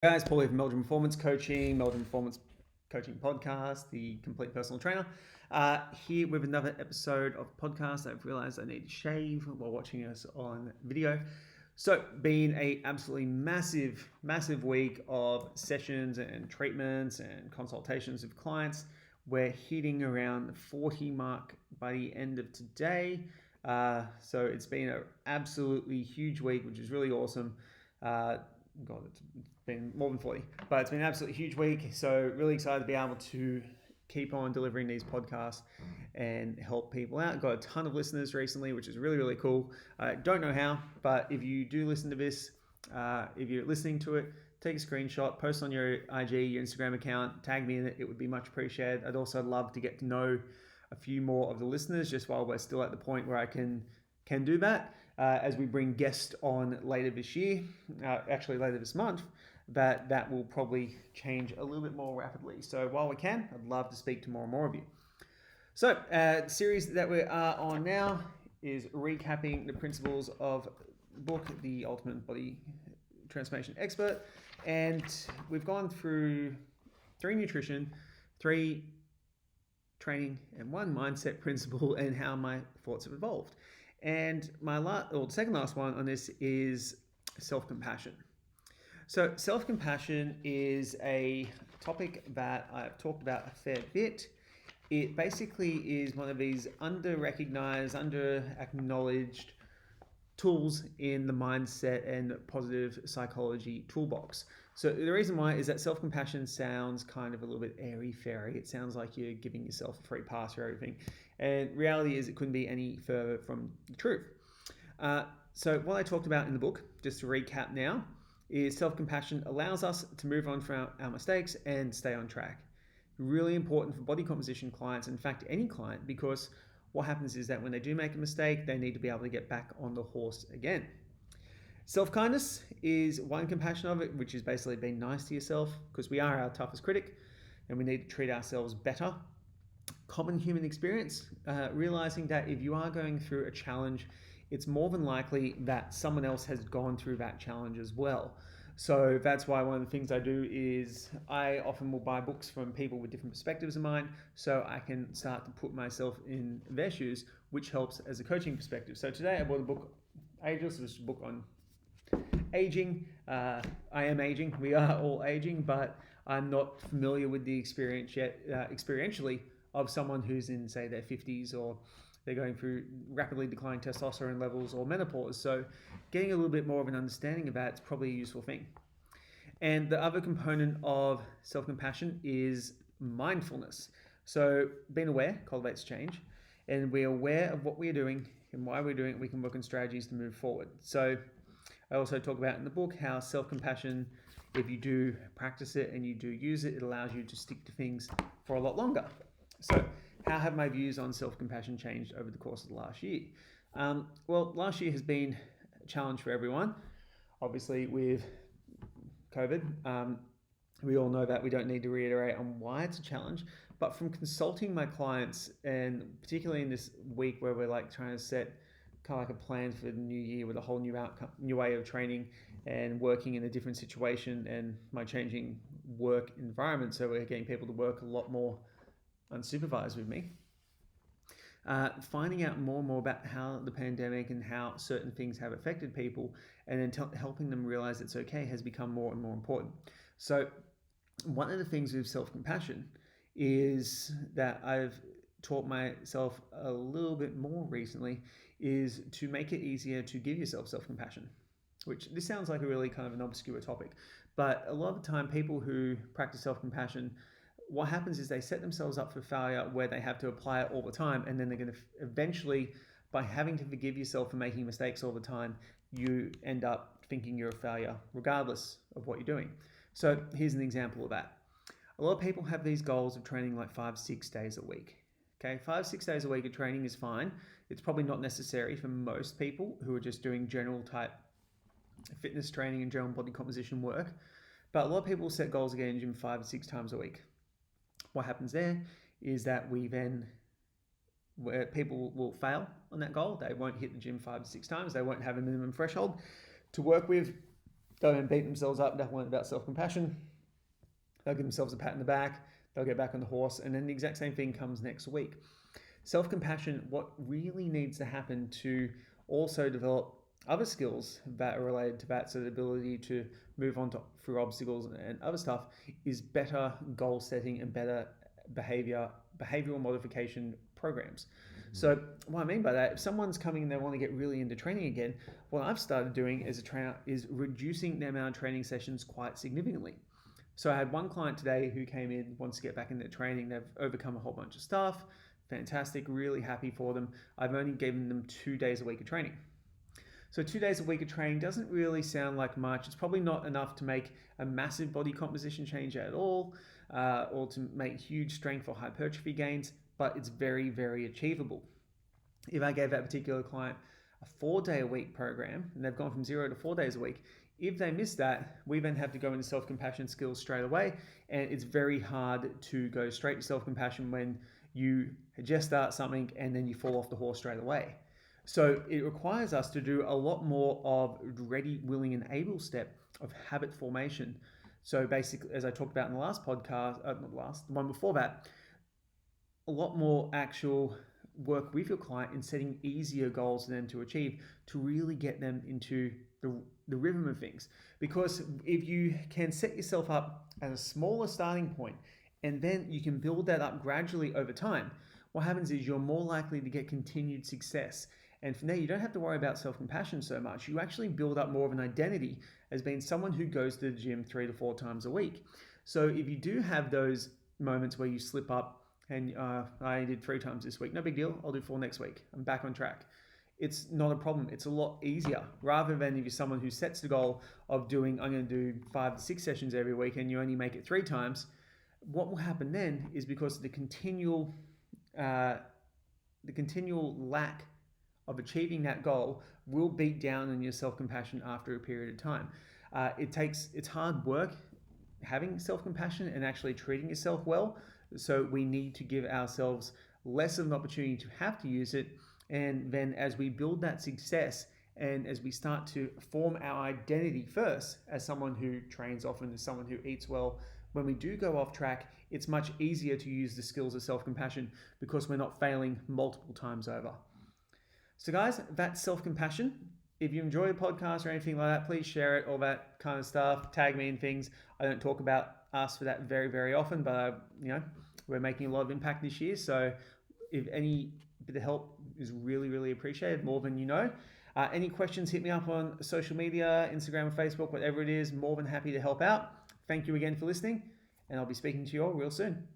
Guys, Paulie from Meldrum Performance Coaching, Meldrum Performance Coaching Podcast, the complete personal trainer. Here with another episode of podcast. I've realized I need to shave while watching us on video. So, been a absolutely massive week of sessions and treatments and consultations with clients. We're hitting around the 40 mark by the end of today. So it's been an absolutely huge week, which is really awesome. God, it's been more than 40, but it's been an absolutely huge week. So really excited to be able to keep on delivering these podcasts and help people out. Got a ton of listeners recently, which is really cool. I don't know how, but if you do listen to this, if you're listening to it, take a screenshot, post on your IG, your Instagram account, tag me in it. It would be much appreciated. I'd also love to get to know a few more of the listeners just while we're still at the point where I can do that. As we bring guests on later this year, actually later this month, that will probably change a little bit more rapidly. So while we can, I'd love to speak to more and more of you. So the series that we are on now is recapping the principles of the book, The Ultimate Body Transformation Expert. And we've gone through 3 nutrition, 3 training, and 1 mindset principle and how my thoughts have evolved. And the second last one on this is self-compassion. So self-compassion is a topic that I've talked about a fair bit. It basically is one of these under-recognized, under-acknowledged tools in the mindset and positive psychology toolbox. So the reason why is that self-compassion sounds kind of a little bit airy-fairy. It sounds like you're giving yourself a free pass for everything. And reality is it couldn't be any further from the truth. So what I talked about in the book, just to recap now, is self-compassion allows us to move on from our mistakes and stay on track. Really important for body composition clients, in fact, any client, because what happens is that when they do make a mistake, they need to be able to get back on the horse again. Self-kindness is one compassion of it, which is basically being nice to yourself, because we are our toughest critic and we need to treat ourselves better. Common human experience, realizing that if you are going through a challenge, it's more than likely that someone else has gone through that challenge as well. So that's why one of the things I do is I often will buy books from people with different perspectives of mine so I can start to put myself in their shoes, which helps as a coaching perspective. So today I bought a book, Ageless, which is a book on aging. I am aging, we are all aging, but I'm not familiar with the experience yet, experientially, of someone who's in, say, their 50s or they're going through rapidly declining testosterone levels or menopause. So getting a little bit more of an understanding of that is probably a useful thing. And the other component of self-compassion is mindfulness. So being aware cultivates change, and we're aware of what we're doing and why we're doing it. We can work on strategies to move forward. So I also talk about in the book how self-compassion, if you do practice it and you do use it, it allows you to stick to things for a lot longer. So how have my views on self-compassion changed over the course of the last year? Well, last year has been a challenge for everyone. Obviously, with COVID, we all know that. We don't need to reiterate on why it's a challenge. But from consulting my clients, and particularly in this week where we're like trying to set kind of like a plan for the new year with a whole new outcome, new way of training and working in a different situation, and my changing work environment, so we're getting people to work a lot more unsupervised with me. Finding out more and more about how the pandemic and how certain things have affected people, and then helping them realize it's okay, has become more and more important. So one of the things with self-compassion is that I've taught myself a little bit more recently is to make it easier to give yourself self-compassion, which this sounds like a really kind of an obscure topic, but a lot of the time people who practice self-compassion, what happens is they set themselves up for failure where they have to apply it all the time, and then they're going to eventually, by having to forgive yourself for making mistakes all the time, you end up thinking you're a failure regardless of what you're doing. So here's an example of that. A lot of people have these goals of training like 5-6 days a week. Okay, 5-6 days a week of training is fine. It's probably not necessary for most people who are just doing general type fitness training and general body composition work. But a lot of people set goals of getting in the gym 5 to 6 times a week. What happens there is that where people will fail on that goal. They won't hit the gym 5 to 6 times. They won't have a minimum threshold to work with. go and beat themselves up, they'll learn about self-compassion, they'll give themselves a pat in the back, they'll get back on the horse, and then the exact same thing comes next week. Self-compassion, what really needs to happen to also develop other skills that are related to that, so the ability to move on through obstacles and other stuff, is better goal setting and better behavioral modification programs. So what I mean by that, if someone's coming and they want to get really into training again, what I've started doing as a trainer is reducing the amount of training sessions quite significantly. So I had one client today who came in, wants to get back into training. They've overcome a whole bunch of stuff. Fantastic, really happy for them. I've only given them 2 days a week of training. So 2 days a week of training doesn't really sound like much. It's probably not enough to make a massive body composition change at all, or to make huge strength or hypertrophy gains, but it's very, very achievable. If I gave that particular client a 4-day-a-week program, and they've gone from 0 to 4 days a week, if they miss that, we then have to go into self-compassion skills straight away, and it's very hard to go straight to self-compassion when you just start something and then you fall off the horse straight away. So it requires us to do a lot more of ready, willing, and able step of habit formation. So basically, as I talked about in the last podcast, not the last, the one before that, a lot more actual work with your client in setting easier goals for them to achieve, to really get them into the rhythm of things. Because if you can set yourself up at a smaller starting point and then you can build that up gradually over time, what happens is you're more likely to get continued success. And from there, you don't have to worry about self-compassion so much. You actually build up more of an identity as being someone who goes to the gym 3 to 4 times a week. So if you do have those moments where you slip up and I did 3 times this week, no big deal, I'll do 4 next week, I'm back on track. It's not a problem. It's a lot easier, rather than if you're someone who sets the goal of doing, I'm going to do 5 to 6 sessions every week and you only make it 3 times. What will happen then is, because of the continual lack of achieving that goal, will beat down on your self-compassion after a period of time. It's hard work having self-compassion and actually treating yourself well. So we need to give ourselves less of an opportunity to have to use it. And then as we build that success and as we start to form our identity first as someone who trains often, as someone who eats well, when we do go off track, it's much easier to use the skills of self-compassion because we're not failing multiple times over. So guys, that's self-compassion. If you enjoy the podcast or anything like that, please share it, all that kind of stuff. Tag me in things. I don't talk about us for that very, very often, but we're making a lot of impact this year. So if any bit of help is really, really appreciated, more than you know. Any questions, hit me up on social media, Instagram or Facebook, whatever it is. More than happy to help out. Thank you again for listening, and I'll be speaking to you all real soon.